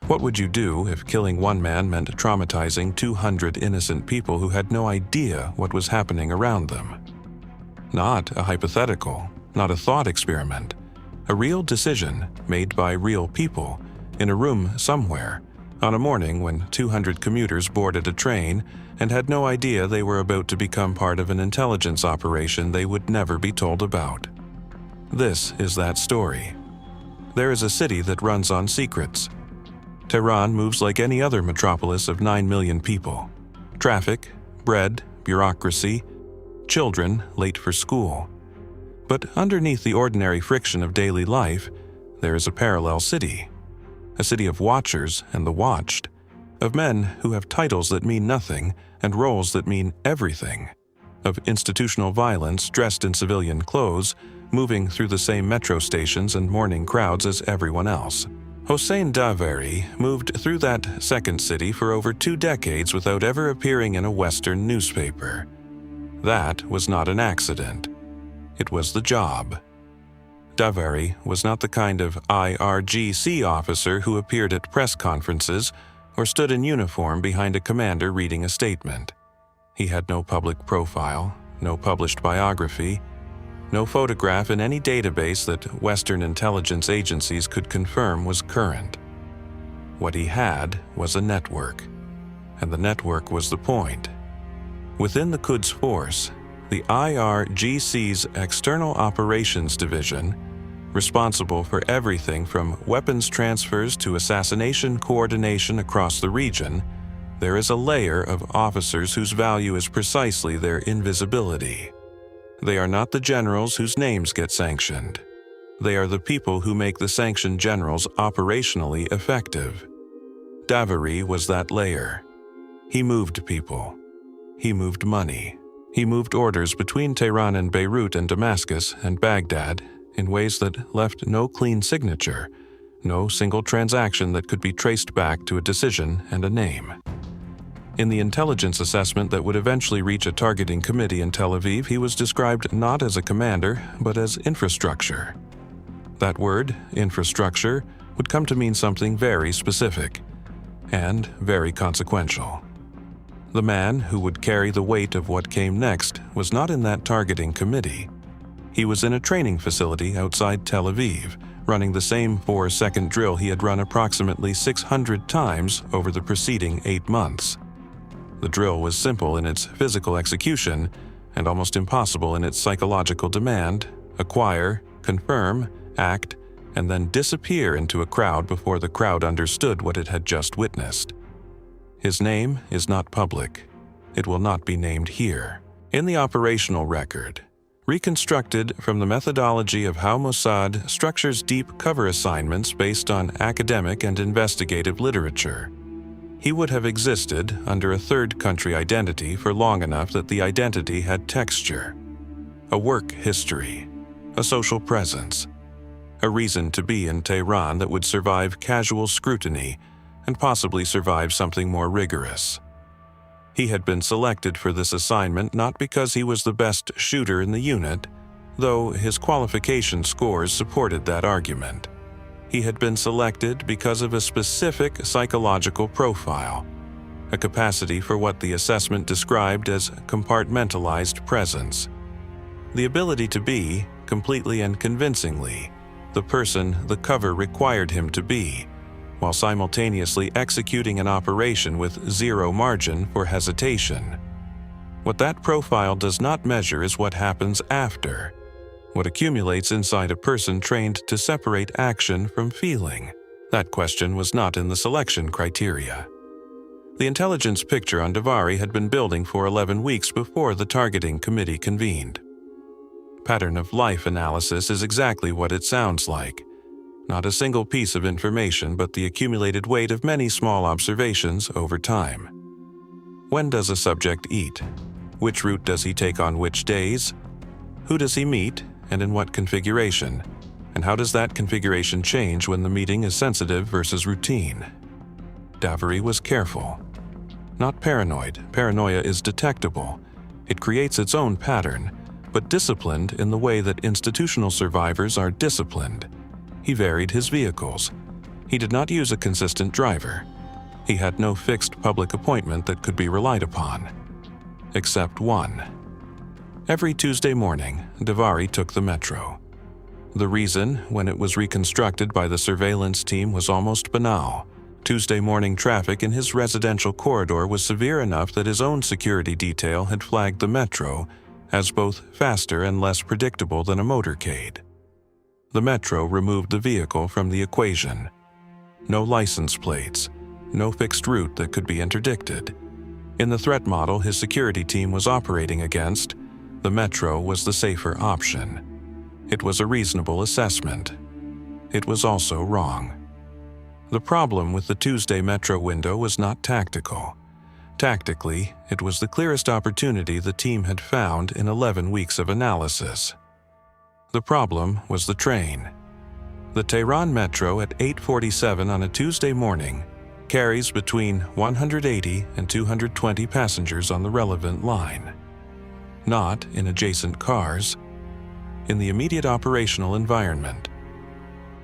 What would you do if killing one man meant traumatizing 200 innocent people who had no idea what was happening around them? Not a hypothetical, not a thought experiment. A real decision made by real people in a room somewhere on a morning when 200 commuters boarded a train and had no idea they were about to become part of an intelligence operation they would never be told about. This is that story. There is a city that runs on secrets. Tehran moves like any other metropolis of 9 million people. Traffic, bread, bureaucracy, children late for school. But underneath the ordinary friction of daily life, there is a parallel city. A city of watchers and the watched, of men who have titles that mean nothing and roles that mean everything, of institutional violence dressed in civilian clothes, moving through the same metro stations and morning crowds as everyone else. Hossein Daveri moved through that second city for over 2 decades without ever appearing in a Western newspaper. That was not an accident. It was the job. Daveri was not the kind of IRGC officer who appeared at press conferences or stood in uniform behind a commander reading a statement. He had no public profile, no published biography, no photograph in any database that Western intelligence agencies could confirm was current. What he had was a network, and the network was the point. Within the Quds force, the IRGC's External Operations Division, responsible for everything from weapons transfers to assassination coordination across the region, there is a layer of officers whose value is precisely their invisibility. They are not the generals whose names get sanctioned. They are the people who make the sanctioned generals operationally effective. Daveri was that layer. He moved people. He moved money. He moved orders between Tehran and Beirut and Damascus and Baghdad in ways that left no clean signature, no single transaction that could be traced back to a decision and a name. In the intelligence assessment that would eventually reach a targeting committee in Tel Aviv, he was described not as a commander, but as infrastructure. That word, infrastructure, would come to mean something very specific and very consequential. The man who would carry the weight of what came next was not in that targeting committee. He was in a training facility outside Tel Aviv, running the same 4-second drill he had run approximately 600 times over the preceding 8 months. The drill was simple in its physical execution and almost impossible in its psychological demand: acquire, confirm, act, and then disappear into a crowd before the crowd understood what it had just witnessed. His name is not public. It will not be named here. In the operational record, reconstructed from the methodology of how Mossad structures deep cover assignments based on academic and investigative literature, he would have existed under a third country identity for long enough that the identity had texture, a work history, a social presence, a reason to be in Tehran that would survive casual scrutiny and possibly survive something more rigorous. He had been selected for this assignment not because he was the best shooter in the unit, though his qualification scores supported that argument. He had been selected because of a specific psychological profile, a capacity for what the assessment described as compartmentalized presence, the ability to be, completely and convincingly, the person the cover required him to be, while simultaneously executing an operation with zero margin for hesitation. What that profile does not measure is what happens after, what accumulates inside a person trained to separate action from feeling. That question was not in the selection criteria. The intelligence picture on Daveri had been building for 11 weeks before the targeting committee convened. Pattern of life analysis is exactly what it sounds like. Not a single piece of information, but the accumulated weight of many small observations over time. When does a subject eat? Which route does he take on which days? Who does he meet, and in what configuration? And how does that configuration change when the meeting is sensitive versus routine? Daveri was careful. Not paranoid. Paranoia is detectable. It creates its own pattern, but disciplined in the way that institutional survivors are disciplined. He varied his vehicles. He did not use a consistent driver. He had no fixed public appointment that could be relied upon. Except one. Every Tuesday morning, Davari took the metro. The reason, when it was reconstructed by the surveillance team, was almost banal. Tuesday morning traffic in his residential corridor was severe enough that his own security detail had flagged the metro as both faster and less predictable than a motorcade. The metro removed the vehicle from the equation. No license plates, no fixed route that could be interdicted. In the threat model his security team was operating against, the metro was the safer option. It was a reasonable assessment. It was also wrong. The problem with the Tuesday metro window was not tactical. Tactically, it was the clearest opportunity the team had found in 11 weeks of analysis. The problem was the train. The Tehran metro at 8:47 on a Tuesday morning carries between 180 and 220 passengers on the relevant line. Not in adjacent cars, in the immediate operational environment.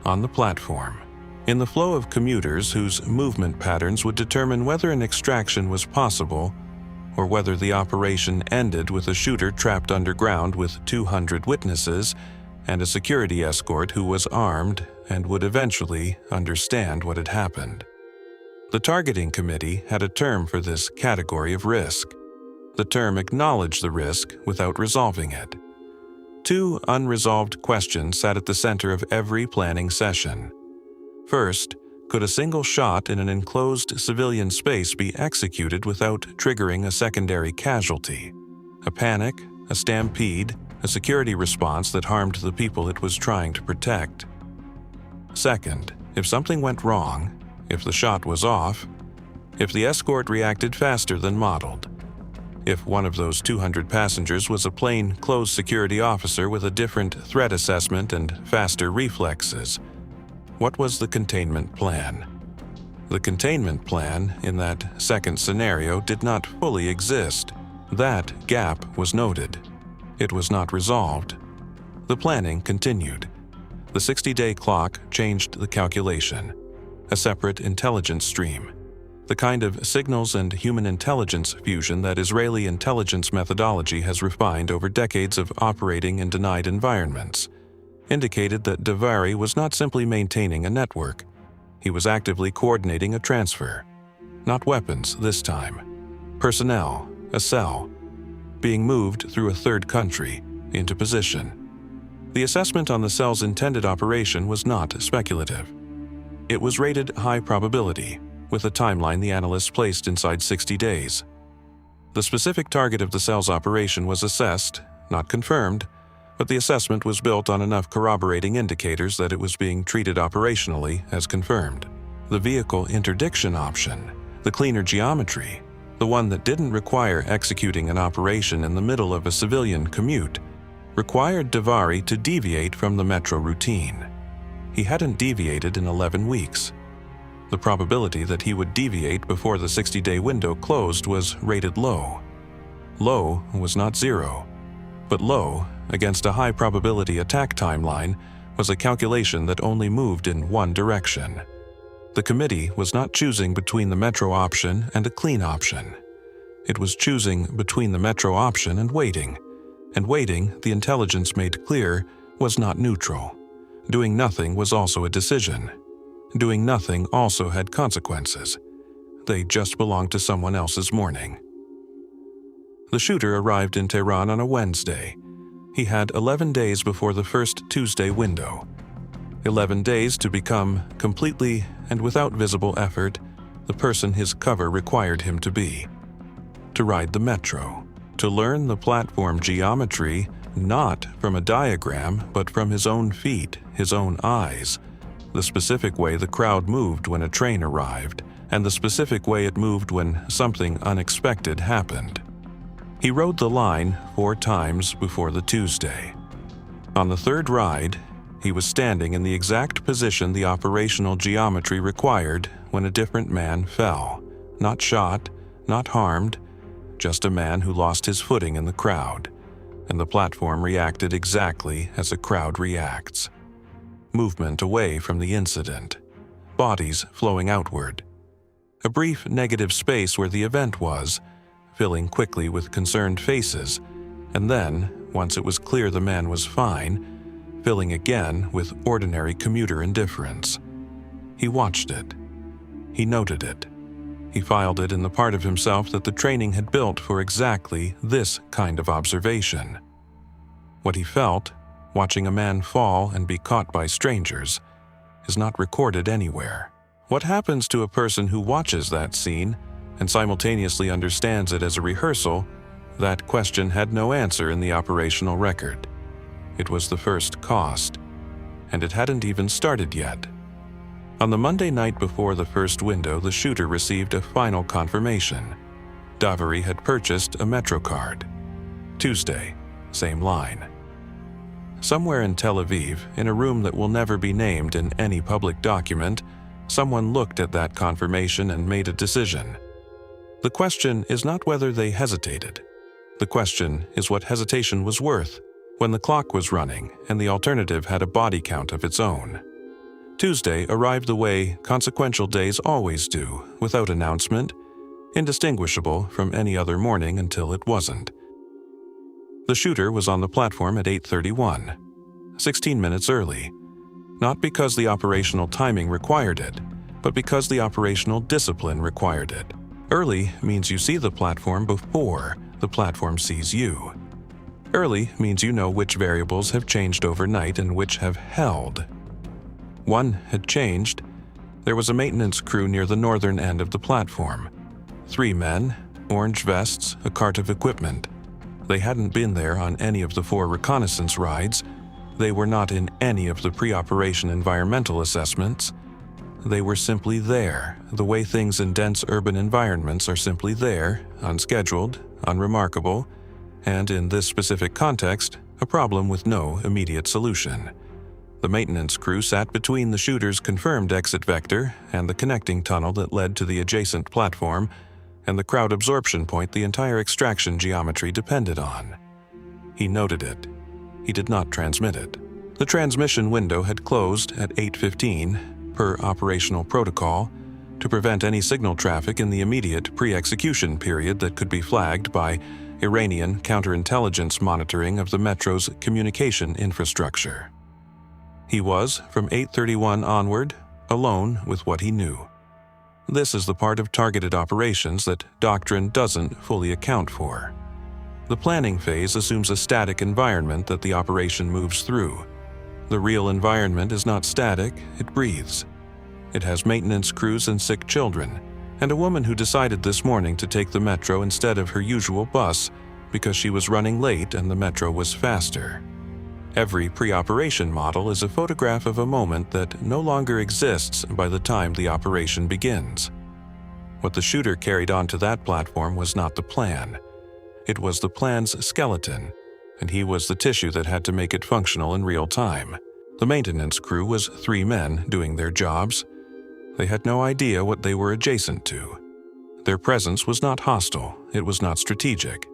On the platform, in the flow of commuters whose movement patterns would determine whether an extraction was possible or whether the operation ended with a shooter trapped underground with 200 witnesses and a security escort who was armed and would eventually understand what had happened. The targeting committee had a term for this category of risk. The term acknowledged the risk without resolving it. Two unresolved questions sat at the center of every planning session. First, could a single shot in an enclosed civilian space be executed without triggering a secondary casualty? A panic, a stampede, a security response that harmed the people it was trying to protect. Second, if something went wrong, if the shot was off, if the escort reacted faster than modeled, if one of those 200 passengers was a plain-clothes security officer with a different threat assessment and faster reflexes, what was the containment plan? The containment plan in that second scenario did not fully exist. That gap was noted. It was not resolved. The planning continued. The 60-day clock changed the calculation. A separate intelligence stream. The kind of signals and human intelligence fusion that Israeli intelligence methodology has refined over decades of operating in denied environments, indicated that Davari was not simply maintaining a network. He was actively coordinating a transfer. Not weapons this time. Personnel, a cell, being moved through a third country, into position. The assessment on the cell's intended operation was not speculative. It was rated high probability, with a timeline the analysts placed inside 60 days. The specific target of the cell's operation was assessed, not confirmed, but the assessment was built on enough corroborating indicators that it was being treated operationally as confirmed. The vehicle interdiction option, the cleaner geometry, the one that didn't require executing an operation in the middle of a civilian commute, required Davari to deviate from the metro routine. He hadn't deviated in 11 weeks. The probability that he would deviate before the 60-day window closed was rated low. Low was not zero, but low against a high probability attack timeline was a calculation that only moved in one direction. The committee was not choosing between the metro option and a clean option. It was choosing between the metro option and waiting, the intelligence made clear, was not neutral. Doing nothing was also a decision. Doing nothing also had consequences. They just belonged to someone else's morning. The shooter arrived in Tehran on a Wednesday. He had 11 days before the first Tuesday window. 11 days to become, completely and without visible effort, the person his cover required him to be. To ride the metro. To learn the platform geometry, not from a diagram, but from his own feet, his own eyes. The specific way the crowd moved when a train arrived, and the specific way it moved when something unexpected happened. He rode the line 4 times before the Tuesday. On the third ride, he was standing in the exact position the operational geometry required when a different man fell. Not shot, not harmed, just a man who lost his footing in the crowd, and the platform reacted exactly as a crowd reacts. Movement away from the incident. bodies flowing outward. A brief negative space where the event was, filling quickly with concerned faces, and then, once it was clear the man was fine, filling again with ordinary commuter indifference. He watched it. He noted it. He filed it in the part of himself that the training had built for exactly this kind of observation. What he felt, watching a man fall and be caught by strangers, is not recorded anywhere. What happens to a person who watches that scene and simultaneously understands it as a rehearsal, that question had no answer in the operational record. It was the first cost, and it hadn't even started yet. On the Monday night before the first window, the shooter received a final confirmation. Davarie had purchased a Metro card. Tuesday, same line. Somewhere in Tel Aviv, in a room that will never be named in any public document, someone looked at that confirmation and made a decision. The question is not whether they hesitated. The question is what hesitation was worth when the clock was running and the alternative had a body count of its own. Tuesday arrived the way consequential days always do, without announcement, indistinguishable from any other morning until it wasn't. The shooter was on the platform at 8:31, 16 minutes early, not because the operational timing required it, but because the operational discipline required it. Early means you see the platform before the platform sees you. Early means you know which variables have changed overnight and which have held. One had changed. There was a maintenance crew near the northern end of the platform. 3 men, orange vests, a cart of equipment. They hadn't been there on any of the 4 reconnaissance rides. They were not in any of the pre-operation environmental assessments. They were simply there, the way things in dense urban environments are simply there, unscheduled, unremarkable, and in this specific context, a problem with no immediate solution. The maintenance crew sat between the shooter's confirmed exit vector and the connecting tunnel that led to the adjacent platform, and the crowd absorption point the entire extraction geometry depended on. He noted it. He did not transmit it. The transmission window had closed at 8:15, per operational protocol, to prevent any signal traffic in the immediate pre-execution period that could be flagged by Iranian counterintelligence monitoring of the Metro's communication infrastructure. He was, from 8:31 onward, alone with what he knew. This is the part of targeted operations that doctrine doesn't fully account for. The planning phase assumes a static environment that the operation moves through. The real environment is not static, it breathes. It has maintenance crews and sick children, and a woman who decided this morning to take the Metro instead of her usual bus because she was running late and the Metro was faster. Every pre-operation model is a photograph of a moment that no longer exists by the time the operation begins. What the shooter carried onto that platform was not the plan. It was the plan's skeleton, and he was the tissue that had to make it functional in real time. The maintenance crew was 3 men doing their jobs. They had no idea what they were adjacent to. Their presence was not hostile, it was not strategic.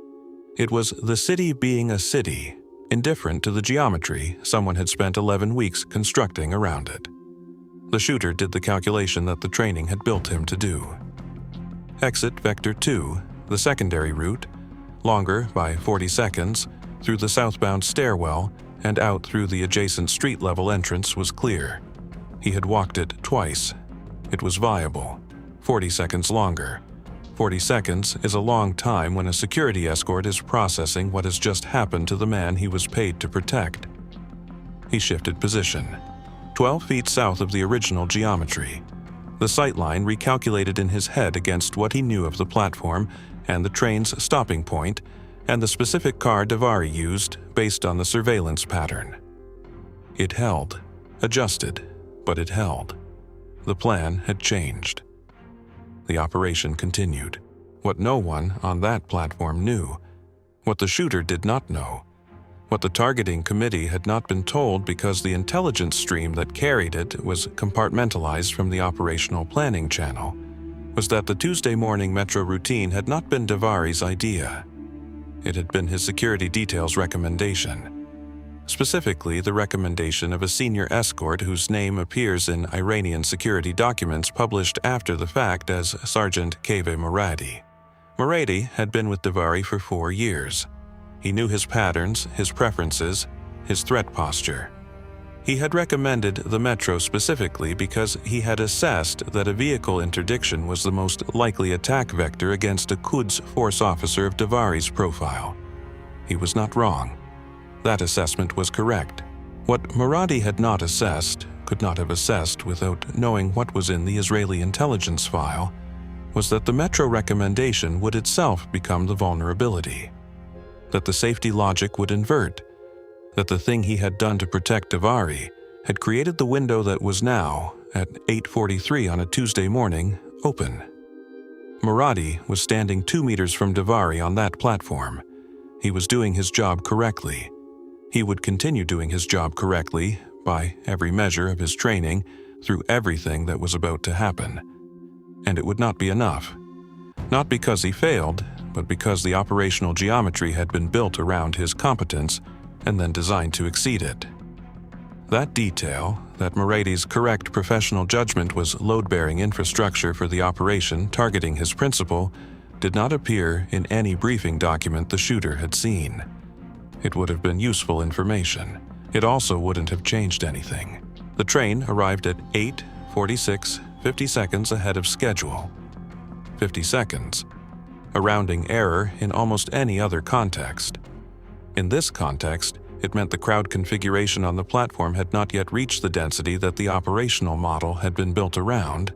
It was the city being a city, indifferent to the geometry someone had spent 11 weeks constructing around it. The shooter did the calculation that the training had built him to do. Exit Vector 2, the secondary route, longer by 40 seconds, through the southbound stairwell and out through the adjacent street-level entrance was clear. He had walked it twice. It was viable. 40 seconds longer. 40 seconds is a long time when a security escort is processing what has just happened to the man he was paid to protect. He shifted position. 12 feet south of the original geometry. The sightline recalculated in his head against what he knew of the platform and the train's stopping point and the specific car Davarie used based on the surveillance pattern. It held, adjusted, but it held. The plan had changed. The operation continued. What no one on that platform knew, what the shooter did not know, what the targeting committee had not been told because the intelligence stream that carried it was compartmentalized from the operational planning channel, was that the Tuesday morning Metro routine had not been Davarie's idea. It had been his security detail's recommendation. specifically the recommendation of a senior escort whose name appears in Iranian security documents published after the fact as Sergeant Kaveh Moradi. Moradi had been with Davari for 4 years. He knew his patterns, his preferences, his threat posture. He had recommended the metro specifically because he had assessed that a vehicle interdiction was the most likely attack vector against a Quds force officer of Davari's profile. He was not wrong. That assessment was correct. What Moradi had not assessed, could not have assessed without knowing what was in the Israeli intelligence file, was that the metro recommendation would itself become the vulnerability, that the safety logic would invert, that the thing he had done to protect Davari had created the window that was now, at 8:43 on a Tuesday morning, open. Moradi was standing 2 meters from Davari on that platform. He was doing his job correctly. He would continue doing his job correctly, by every measure of his training, through everything that was about to happen. And it would not be enough. Not because he failed, but because the operational geometry had been built around his competence and then designed to exceed it. That detail, that Moradi's correct professional judgment was load-bearing infrastructure for the operation targeting his principal, did not appear in any briefing document the shooter had seen. It would have been useful information. It also wouldn't have changed anything. The train arrived at 8:46, 50 seconds ahead of schedule. 50 seconds. A rounding error in almost any other context. In this context, it meant the crowd configuration on the platform had not yet reached the density that the operational model had been built around.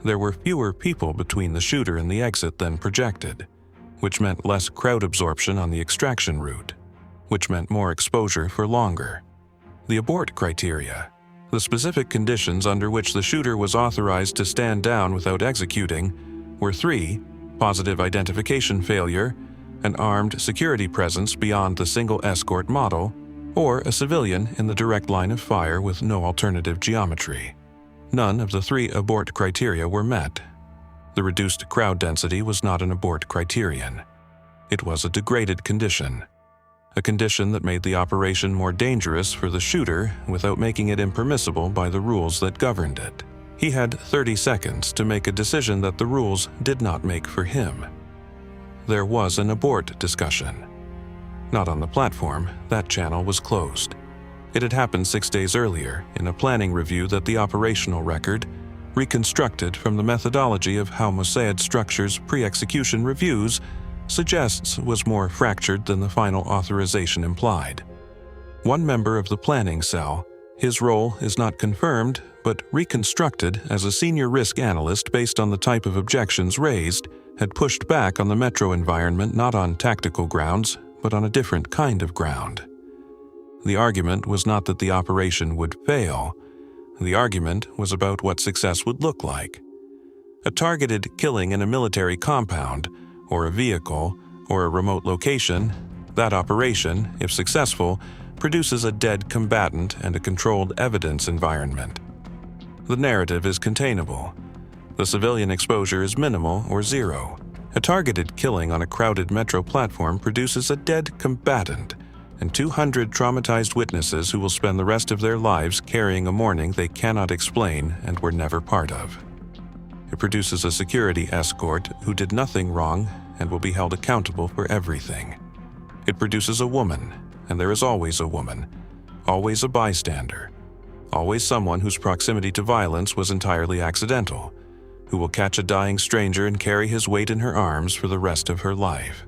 There were fewer people between the shooter and the exit than projected, which meant less crowd absorption on the extraction route, which meant more exposure for longer. The abort criteria, the specific conditions under which the shooter was authorized to stand down without executing, were 3: positive identification failure, an armed security presence beyond the single escort model, or a civilian in the direct line of fire with no alternative geometry. None of the 3 abort criteria were met. The reduced crowd density was not an abort criterion. It was a degraded condition. A condition that made the operation more dangerous for the shooter without making it impermissible by the rules that governed it. He had 30 seconds to make a decision that the rules did not make for him. There was an abort discussion. Not on the platform, that channel was closed. It had happened 6 days earlier in a planning review that the operational record, reconstructed from the methodology of how Mossad structures pre-execution reviews, suggests was more fractured than the final authorization implied. One member of the planning cell, his role is not confirmed, but reconstructed as a senior risk analyst based on the type of objections raised, had pushed back on the metro environment not on tactical grounds, but on a different kind of ground. The argument was not that the operation would fail. The argument was about what success would look like. A targeted killing in a military compound, or a vehicle, or a remote location, that operation, if successful, produces a dead combatant and a controlled evidence environment. The narrative is containable. The civilian exposure is minimal or zero. A targeted killing on a crowded metro platform produces a dead combatant and 200 traumatized witnesses who will spend the rest of their lives carrying a mourning they cannot explain and were never part of. It produces a security escort who did nothing wrong and will be held accountable for everything. It produces a woman, and there is always a woman, always a bystander, always someone whose proximity to violence was entirely accidental, who will catch a dying stranger and carry his weight in her arms for the rest of her life.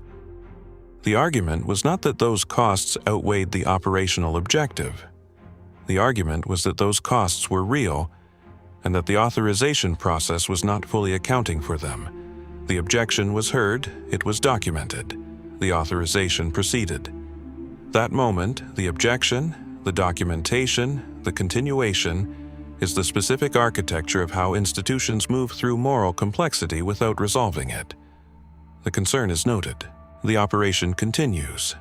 The argument was not that those costs outweighed the operational objective. The argument was that those costs were real and that the authorization process was not fully accounting for them. The objection was heard, it was documented. The authorization proceeded. That moment, the objection, the documentation, the continuation, is the specific architecture of how institutions move through moral complexity without resolving it. The concern is noted. The operation continues.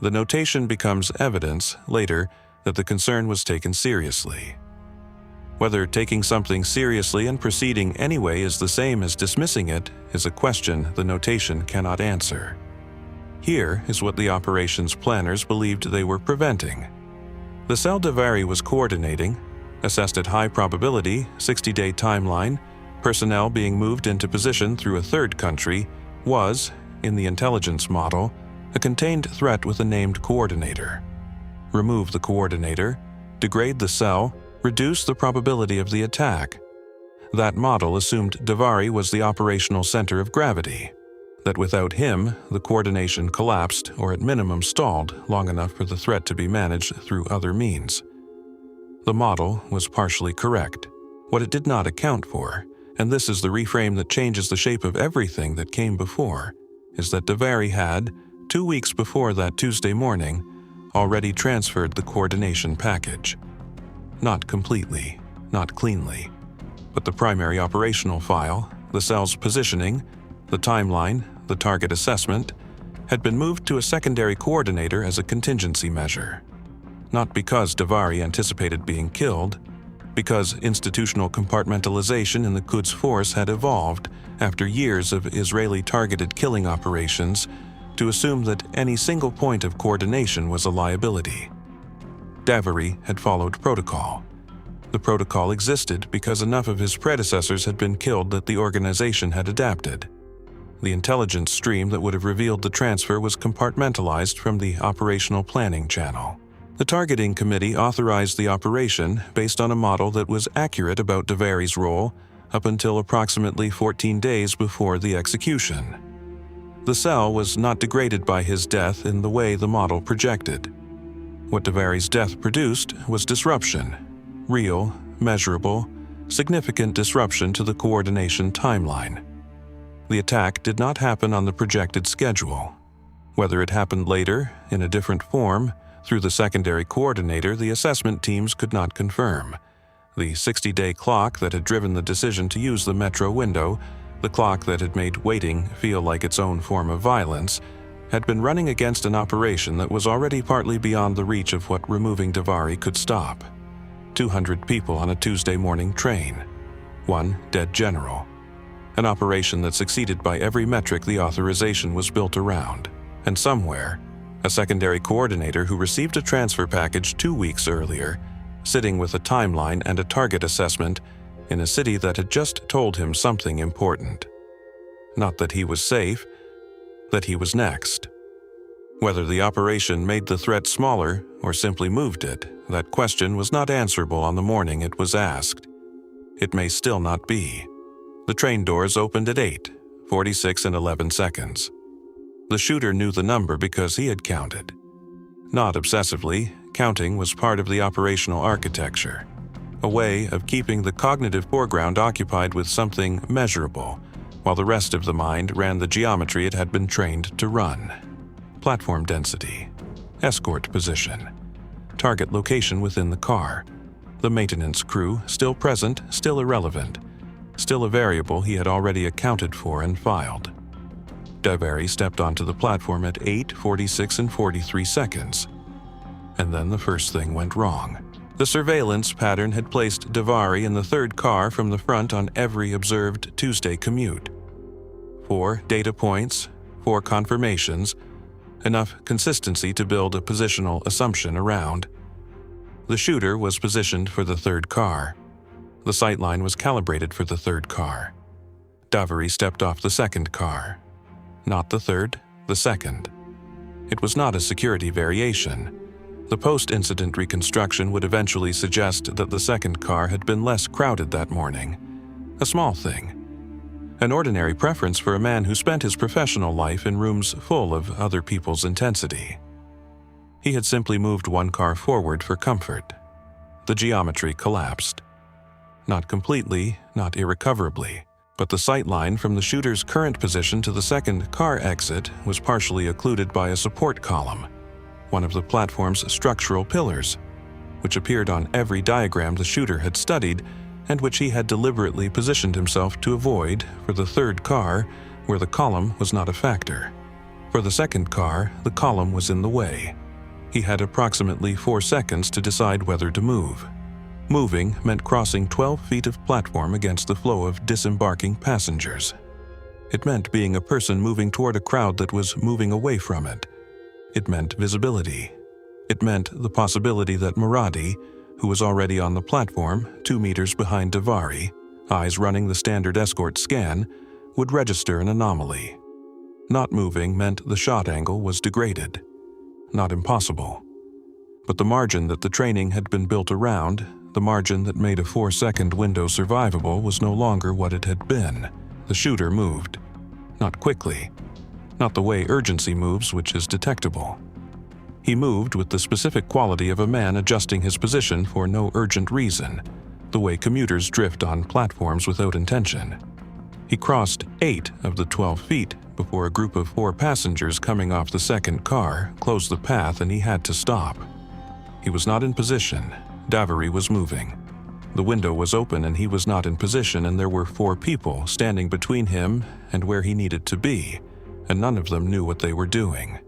The notation becomes evidence, later, that the concern was taken seriously. Whether taking something seriously and proceeding anyway is the same as dismissing it is a question the notation cannot answer. Here is what the operations planners believed they were preventing. The cell Davari was coordinating, assessed at high probability, 60-day timeline, personnel being moved into position through a third country, was, in the intelligence model, a contained threat with a named coordinator. Remove the coordinator, degrade the cell, reduce the probability of the attack. That model assumed Davari was the operational center of gravity, that without him, the coordination collapsed or at minimum stalled long enough for the threat to be managed through other means. The model was partially correct. What it did not account for, and this is the reframe that changes the shape of everything that came before, is that Davari had, 2 weeks before that Tuesday morning, already transferred the coordination package. Not completely, not cleanly, but the primary operational file, the cell's positioning, the timeline, the target assessment, had been moved to a secondary coordinator as a contingency measure. Not because Davari anticipated being killed, because institutional compartmentalization in the Quds force had evolved after years of Israeli-targeted killing operations to assume that any single point of coordination was a liability. Davari had followed protocol. The protocol existed because enough of his predecessors had been killed that the organization had adapted. The intelligence stream that would have revealed the transfer was compartmentalized from the operational planning channel. The targeting committee authorized the operation based on a model that was accurate about Davari's role up until approximately 14 days before the execution. The cell was not degraded by his death in the way the model projected. What Davari's death produced was disruption, real, measurable, significant disruption to the coordination timeline. The attack did not happen on the projected schedule. Whether it happened later, in a different form, through the secondary coordinator, the assessment teams could not confirm. The 60-day clock that had driven the decision to use the metro window, the clock that had made waiting feel like its own form of violence, had been running against an operation that was already partly beyond the reach of what removing Davari could stop. 200 people on a Tuesday morning train. 1 dead general. An operation that succeeded by every metric the authorization was built around. And somewhere, a secondary coordinator who received a transfer package 2 weeks earlier, sitting with a timeline and a target assessment in a city that had just told him something important. Not that he was safe, that he was next. Whether the operation made the threat smaller or simply moved it, that question was not answerable on the morning it was asked. It may still not be. The train doors opened at 8:46 and 11 seconds. The shooter knew the number because he had counted. Not obsessively, counting was part of the operational architecture, a way of keeping the cognitive foreground occupied with something measurable, while the rest of the mind ran the geometry it had been trained to run. Platform density, escort position, target location within the car, the maintenance crew still present, still irrelevant, still a variable he had already accounted for and filed. Davari stepped onto the platform at 8:46 and 43 seconds. And then the first thing went wrong. The surveillance pattern had placed Davari in the third car from the front on every observed Tuesday commute. 4 data points, 4 confirmations, enough consistency to build a positional assumption around. The shooter was positioned for the third car. The sightline was calibrated for the third car. Davari stepped off the second car. Not the third, the second. It was not a security variation. The post-incident reconstruction would eventually suggest that the second car had been less crowded that morning. A small thing. An ordinary preference for a man who spent his professional life in rooms full of other people's intensity. He had simply moved 1 car forward for comfort. The geometry collapsed. Not completely, not irrecoverably, but the sightline from the shooter's current position to the second car exit was partially occluded by a support column, one of the platform's structural pillars, which appeared on every diagram the shooter had studied and which he had deliberately positioned himself to avoid for the third car, where the column was not a factor. For the second car, the column was in the way. He had approximately 4 seconds to decide whether to move. Moving meant crossing 12 feet of platform against the flow of disembarking passengers. It meant being a person moving toward a crowd that was moving away from it. It meant visibility. It meant the possibility that Mossad, who was already on the platform 2 meters behind Davari, eyes running the standard escort scan, would register an anomaly. Not moving meant the shot angle was degraded. Not impossible. But the margin that the training had been built around, the margin that made a 4-second window survivable, was no longer what it had been. The shooter moved. Not quickly. Not the way urgency moves, which is detectable. He moved with the specific quality of a man adjusting his position for no urgent reason, the way commuters drift on platforms without intention. He crossed 8 of the 12 feet before a group of 4 passengers coming off the second car closed the path and he had to stop. He was not in position. Davari was moving. The window was open and he was not in position, and there were 4 people standing between him and where he needed to be, and none of them knew what they were doing.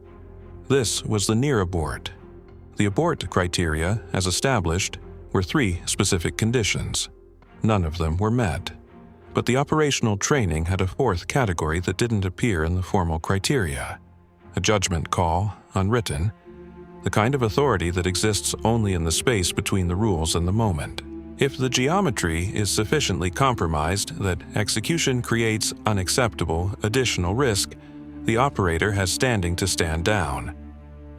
This was the near abort. The abort criteria, as established, were 3 specific conditions. None of them were met. But the operational training had a 4th category that didn't appear in the formal criteria. A judgment call, unwritten, the kind of authority that exists only in the space between the rules and the moment. If the geometry is sufficiently compromised that execution creates unacceptable additional risk, the operator has standing to stand down.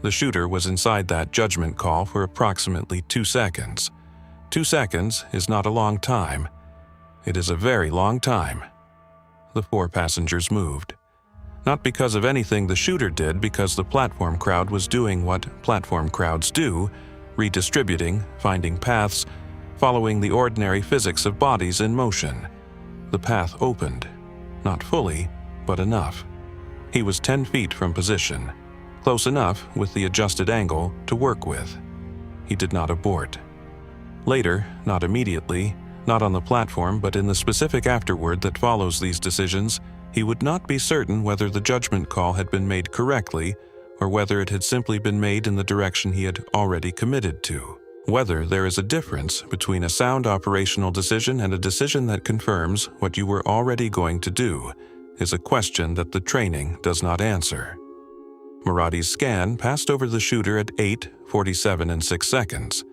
The shooter was inside that judgment call for approximately 2 seconds. 2 seconds is not a long time. It is a very long time. The 4 passengers moved. Not because of anything the shooter did, because the platform crowd was doing what platform crowds do, redistributing, finding paths, following the ordinary physics of bodies in motion. The path opened. Not fully, but enough. He was 10 feet from position, close enough with the adjusted angle to work with. He did not abort. Later, not immediately, not on the platform, but in the specific afterward that follows these decisions, he would not be certain whether the judgment call had been made correctly or whether it had simply been made in the direction he had already committed to. Whether there is a difference between a sound operational decision and a decision that confirms what you were already going to do is a question that the training does not answer. Mossadi's scan passed over the shooter at 8, 47, and 6 seconds.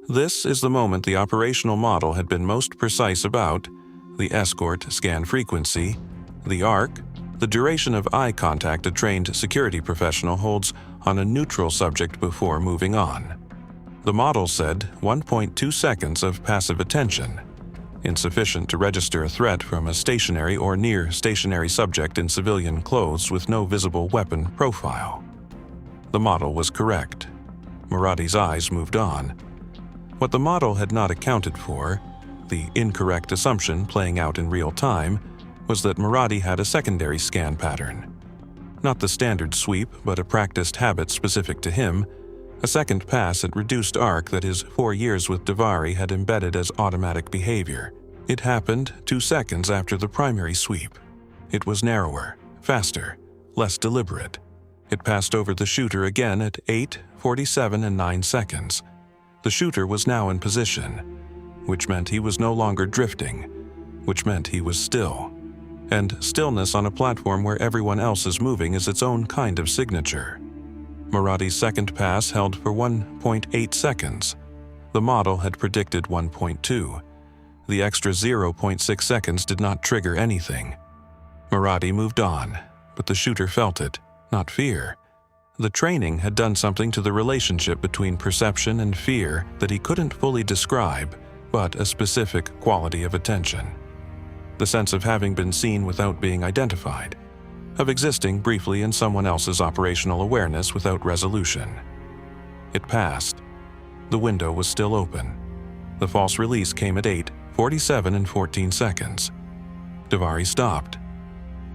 This is the moment the operational model had been most precise about: the escort scan frequency, the arc, the duration of eye contact a trained security professional holds on a neutral subject before moving on. The model said 1.2 seconds of passive attention, insufficient to register a threat from a stationary or near-stationary subject in civilian clothes with no visible weapon profile. The model was correct. Mossadi's eyes moved on. What the model had not accounted for, the incorrect assumption playing out in real time, was that Mossad had a secondary scan pattern. Not the standard sweep, but a practiced habit specific to him, a second pass at reduced arc that his 4 years with Davari had embedded as automatic behavior. It happened 2 seconds after the primary sweep. It was narrower, faster, less deliberate. It passed over the shooter again at 8, 47, and 9 seconds. The shooter was now in position, which meant he was no longer drifting, which meant he was still. And stillness on a platform where everyone else is moving is its own kind of signature. Mossadi's second pass held for 1.8 seconds. The model had predicted 1.2. The extra 0.6 seconds did not trigger anything. Mossad moved on, but the shooter felt it, not fear. The training had done something to the relationship between perception and fear that he couldn't fully describe, but a specific quality of attention. The sense of having been seen without being identified, of existing briefly in someone else's operational awareness without resolution. It passed. The window was still open. The false release came at 8, 47, and 14 seconds. Davari stopped.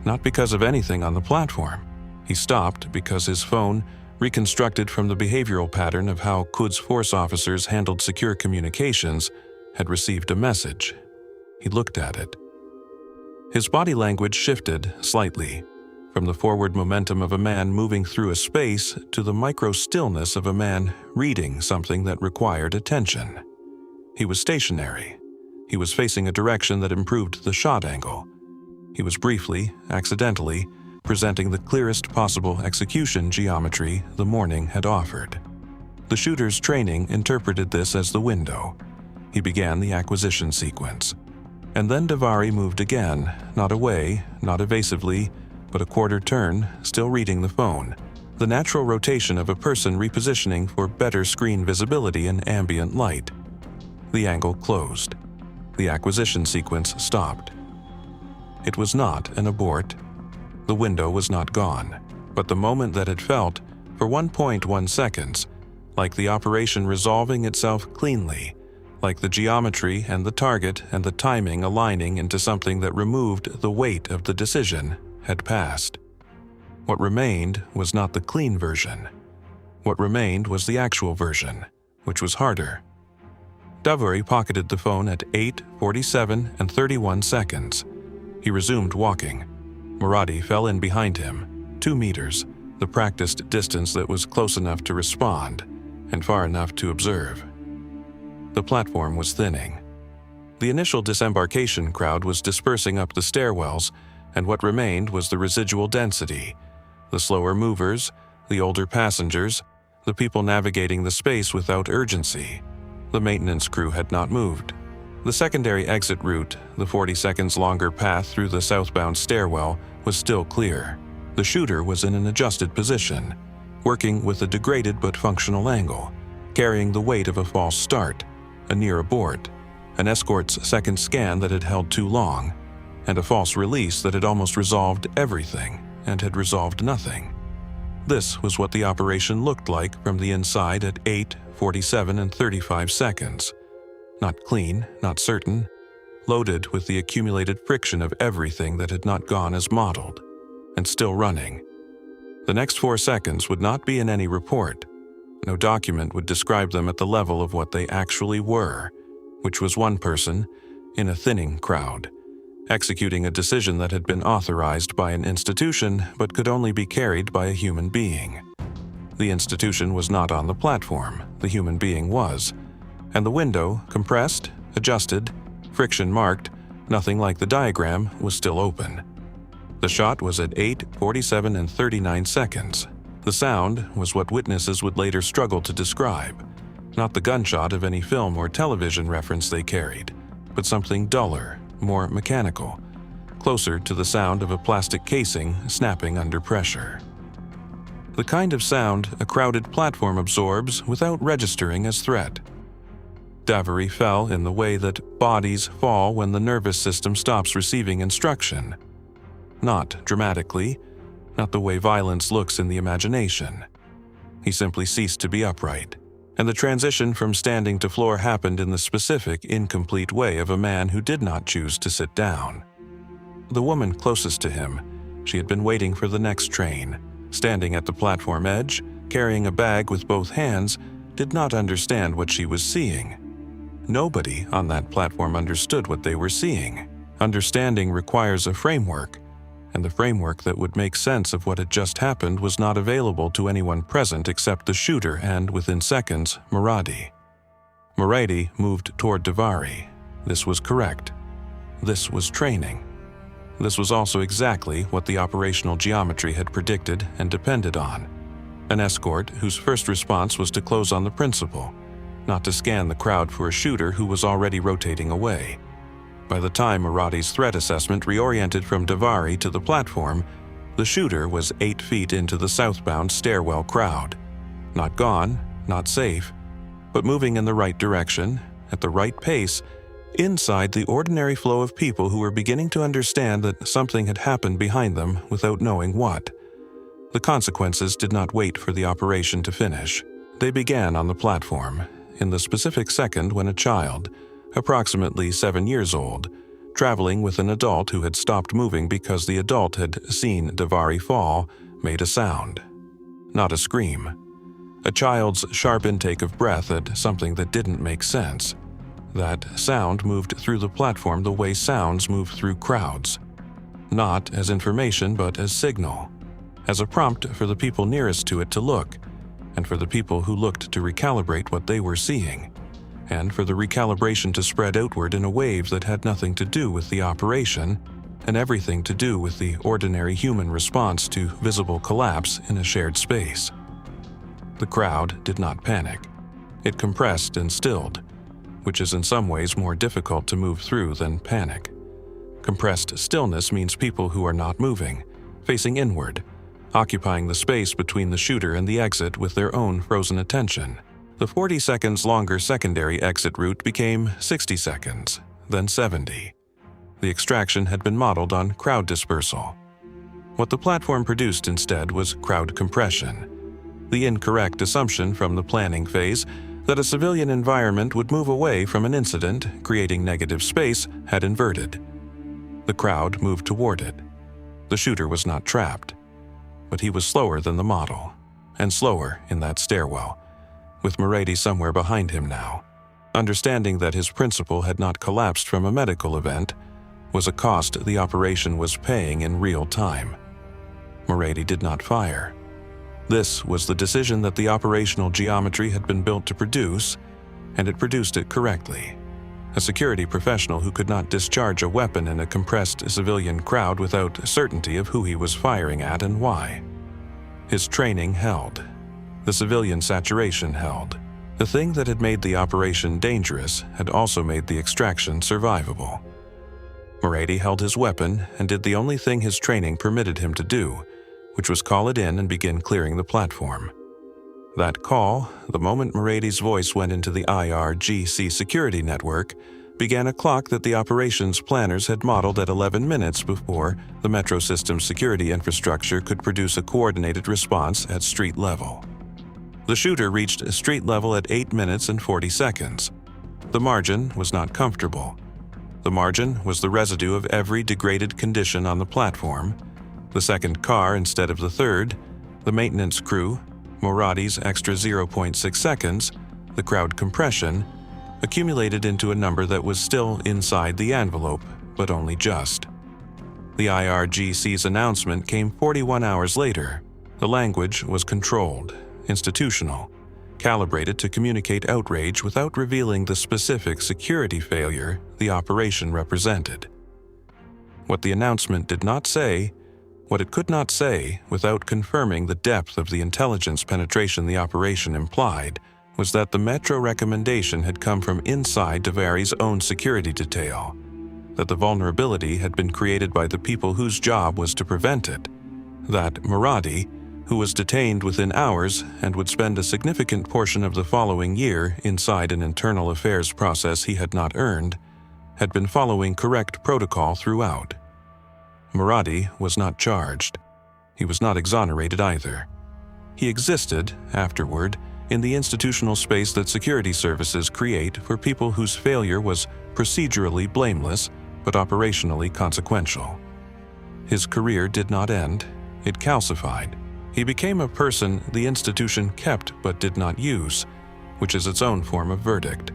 Not because of anything on the platform. He stopped because his phone, reconstructed from the behavioral pattern of how Quds force officers handled secure communications, had received a message. He looked at it. His body language shifted slightly, from the forward momentum of a man moving through a space to the micro-stillness of a man reading something that required attention. He was stationary. He was facing a direction that improved the shot angle. He was briefly, accidentally, presenting the clearest possible execution geometry the morning had offered. The shooter's training interpreted this as the window. He began the acquisition sequence. And then Davari moved again, not away, not evasively, but a quarter turn, still reading the phone. The natural rotation of a person repositioning for better screen visibility in ambient light. The angle closed. The acquisition sequence stopped. It was not an abort. The window was not gone, but the moment that it felt, for 1.1 seconds, like the operation resolving itself cleanly, like the geometry and the target and the timing aligning into something that removed the weight of the decision, had passed. What remained was not the clean version. What remained was the actual version, which was harder. Davari pocketed the phone at 8:47 and 31 seconds. He resumed walking. Moradi fell in behind him, 2 meters, the practiced distance that was close enough to respond and far enough to observe. The platform was thinning. The initial disembarkation crowd was dispersing up the stairwells, and what remained was the residual density, the slower movers, the older passengers, the people navigating the space without urgency. The maintenance crew had not moved. The secondary exit route, the 40 seconds longer path through the southbound stairwell, was still clear. The shooter was in an adjusted position, working with a degraded but functional angle, carrying the weight of a false start, a near abort, an escort's second scan that had held too long, and a false release that had almost resolved everything and had resolved nothing. This was what the operation looked like from the inside at 8:47 and 35 seconds. Not clean, not certain, loaded with the accumulated friction of everything that had not gone as modeled, and still running. The next 4 seconds would not be in any report. No document would describe them at the level of what they actually were, which was one person in a thinning crowd, executing a decision that had been authorized by an institution but could only be carried by a human being. The institution was not on the platform, the human being was, and the window, compressed, adjusted, friction marked, nothing like the diagram, was still open. The shot was at 8:47 and 39 seconds. The sound was what witnesses would later struggle to describe, not the gunshot of any film or television reference they carried, but something duller, more mechanical, closer to the sound of a plastic casing snapping under pressure. The kind of sound a crowded platform absorbs without registering as threat. Davari fell in the way that bodies fall when the nervous system stops receiving instruction. Not dramatically, not the way violence looks in the imagination. He simply ceased to be upright, and the transition from standing to floor happened in the specific, incomplete way of a man who did not choose to sit down. The woman closest to him, she had been waiting for the next train, standing at the platform edge, carrying a bag with both hands, did not understand what she was seeing. Nobody on that platform understood what they were seeing. Understanding requires a framework, and the framework that would make sense of what had just happened was not available to anyone present except the shooter and, within seconds, Moradi. Moradi moved toward Davari. This was correct. This was training. This was also exactly what the operational geometry had predicted and depended on. An escort whose first response was to close on the principal, not to scan the crowd for a shooter who was already rotating away. By the time Moradi's threat assessment reoriented from Davari to the platform, the shooter was 8 feet into the southbound stairwell crowd. Not gone, not safe, but moving in the right direction, at the right pace, inside the ordinary flow of people who were beginning to understand that something had happened behind them without knowing what. The consequences did not wait for the operation to finish. They began on the platform, in the specific second when a child, approximately 7 years old, traveling with an adult who had stopped moving because the adult had seen Davari fall, made a sound. Not a scream. A child's sharp intake of breath at something that didn't make sense. That sound moved through the platform the way sounds move through crowds. Not as information, but as signal. As a prompt for the people nearest to it to look, and for the people who looked to recalibrate what they were seeing, and for the recalibration to spread outward in a wave that had nothing to do with the operation, and everything to do with the ordinary human response to visible collapse in a shared space. The crowd did not panic. It compressed and stilled, which is in some ways more difficult to move through than panic. Compressed stillness means people who are not moving, facing inward, occupying the space between the shooter and the exit with their own frozen attention. The 40 seconds longer secondary exit route became 60 seconds, then 70. The extraction had been modeled on crowd dispersal. What the platform produced instead was crowd compression, the incorrect assumption from the planning phase that a civilian environment would move away from an incident, creating negative space, had inverted. The crowd moved toward it. The shooter was not trapped, but he was slower than the model, and slower in that stairwell, with Mossad somewhere behind him now. Understanding that his principal had not collapsed from a medical event was a cost the operation was paying in real time. Mossad did not fire. This was the decision that the operational geometry had been built to produce, and it produced it correctly. A security professional who could not discharge a weapon in a compressed civilian crowd without certainty of who he was firing at and why. His training held. The civilian saturation held. The thing that had made the operation dangerous had also made the extraction survivable. Mossad held his weapon and did the only thing his training permitted him to do, which was call it in and begin clearing the platform. That call, the moment Mossad's voice went into the IRGC security network, began a clock that the operations planners had modeled at 11 minutes before the metro system's security infrastructure could produce a coordinated response at street level. The shooter reached street level at 8 minutes and 40 seconds. The margin was not comfortable. The margin was the residue of every degraded condition on the platform, the second car instead of the third, the maintenance crew, Mossad's extra 0.6 seconds, the crowd compression, accumulated into a number that was still inside the envelope, but only just. The IRGC's announcement came 41 hours later. The language was controlled, institutional, calibrated to communicate outrage without revealing the specific security failure the operation represented. What the announcement did not say, what it could not say without confirming the depth of the intelligence penetration the operation implied, was that the Metro recommendation had come from inside Devari's own security detail, that the vulnerability had been created by the people whose job was to prevent it, that Mossad, who was detained within hours and would spend a significant portion of the following year inside an internal affairs process he had not earned, had been following correct protocol throughout. Mossad was not charged. He was not exonerated either. He existed, afterward, in the institutional space that security services create for people whose failure was procedurally blameless but operationally consequential. His career did not end, it calcified. He became a person the institution kept but did not use, which is its own form of verdict.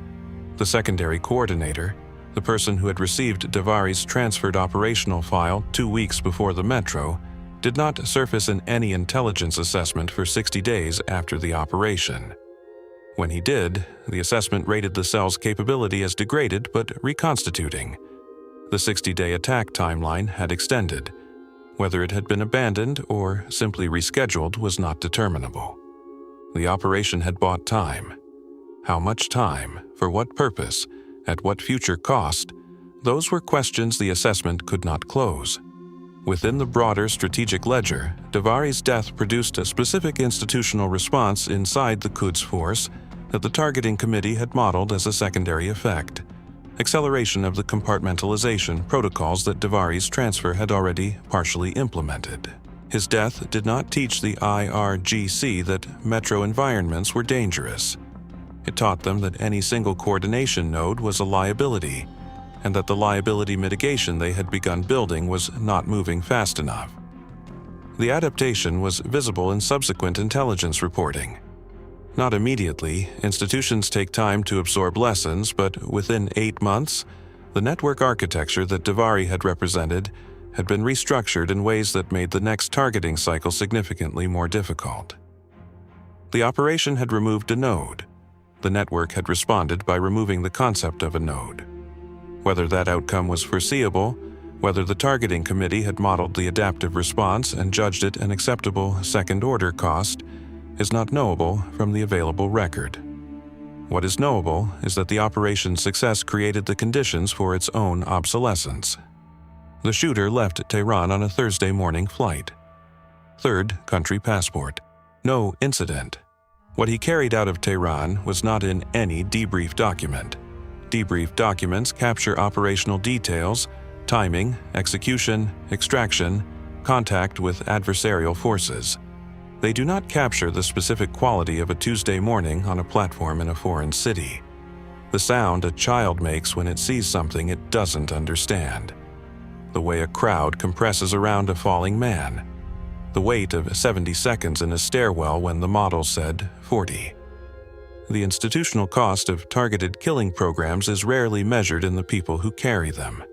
The secondary coordinator, the person who had received Devari's transferred operational file 2 weeks before the Metro, did not surface in any intelligence assessment for 60 days after the operation. When he did, the assessment rated the cell's capability as degraded but reconstituting. The 60-day attack timeline had extended. Whether it had been abandoned or simply rescheduled was not determinable. The operation had bought time. How much time, for what purpose, at what future cost, those were questions the assessment could not close. Within the broader strategic ledger, Devari's death produced a specific institutional response inside the Quds force that the targeting committee had modeled as a secondary effect. Acceleration of the compartmentalization protocols that Devari's transfer had already partially implemented. His death did not teach the IRGC that metro environments were dangerous. It taught them that any single coordination node was a liability, and that the liability mitigation they had begun building was not moving fast enough. The adaptation was visible in subsequent intelligence reporting. Not immediately, institutions take time to absorb lessons, but within 8 months, the network architecture that Devari had represented had been restructured in ways that made the next targeting cycle significantly more difficult. The operation had removed a node. The network had responded by removing the concept of a node. Whether that outcome was foreseeable, whether the targeting committee had modeled the adaptive response and judged it an acceptable second-order cost, is not knowable from the available record. What is knowable is that the operation's success created the conditions for its own obsolescence. The shooter left Tehran on a Thursday morning flight. Third country passport. No incident. What he carried out of Tehran was not in any debrief document. Debrief documents capture operational details, timing, execution, extraction, contact with adversarial forces. They do not capture the specific quality of a Tuesday morning on a platform in a foreign city. The sound a child makes when it sees something it doesn't understand. The way a crowd compresses around a falling man. The wait of 70 seconds in a stairwell when the model said 40. The institutional cost of targeted killing programs is rarely measured in the people who carry them.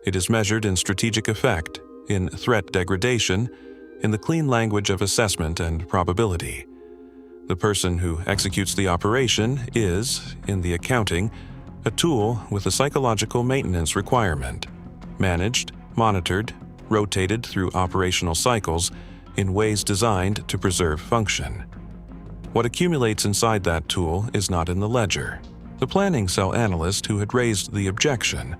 It is measured in strategic effect, in threat degradation, in the clean language of assessment and probability. The person who executes the operation is, in the accounting, a tool with a psychological maintenance requirement, managed, monitored, rotated through operational cycles in ways designed to preserve function. What accumulates inside that tool is not in the ledger. The planning cell analyst who had raised the objection,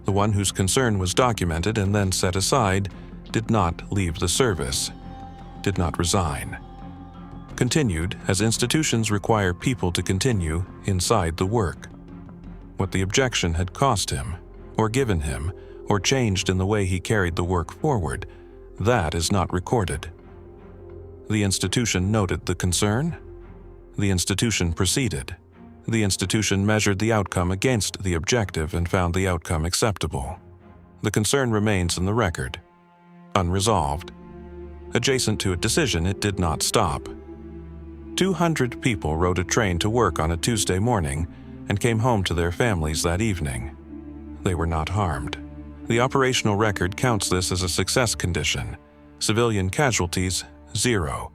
the one whose concern was documented and then set aside, did not leave the service, did not resign. Continued, as institutions require people to continue inside the work. What the objection had cost him, or given him, or changed in the way he carried the work forward, that is not recorded. The institution noted the concern. The institution proceeded. The institution measured the outcome against the objective and found the outcome acceptable. The concern remains in the record, unresolved. Adjacent to a decision, it did not stop. 200 people rode a train to work on a Tuesday morning and came home to their families that evening. They were not harmed. The operational record counts this as a success condition. Civilian casualties, 0.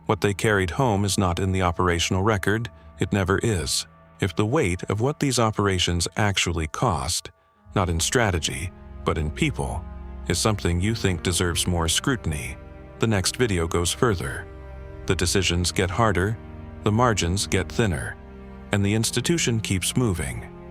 What they carried home is not in the operational record. It never is. If the weight of what these operations actually cost, not in strategy, but in people, is something you think deserves more scrutiny, the next video goes further. The decisions get harder, the margins get thinner, and the institution keeps moving.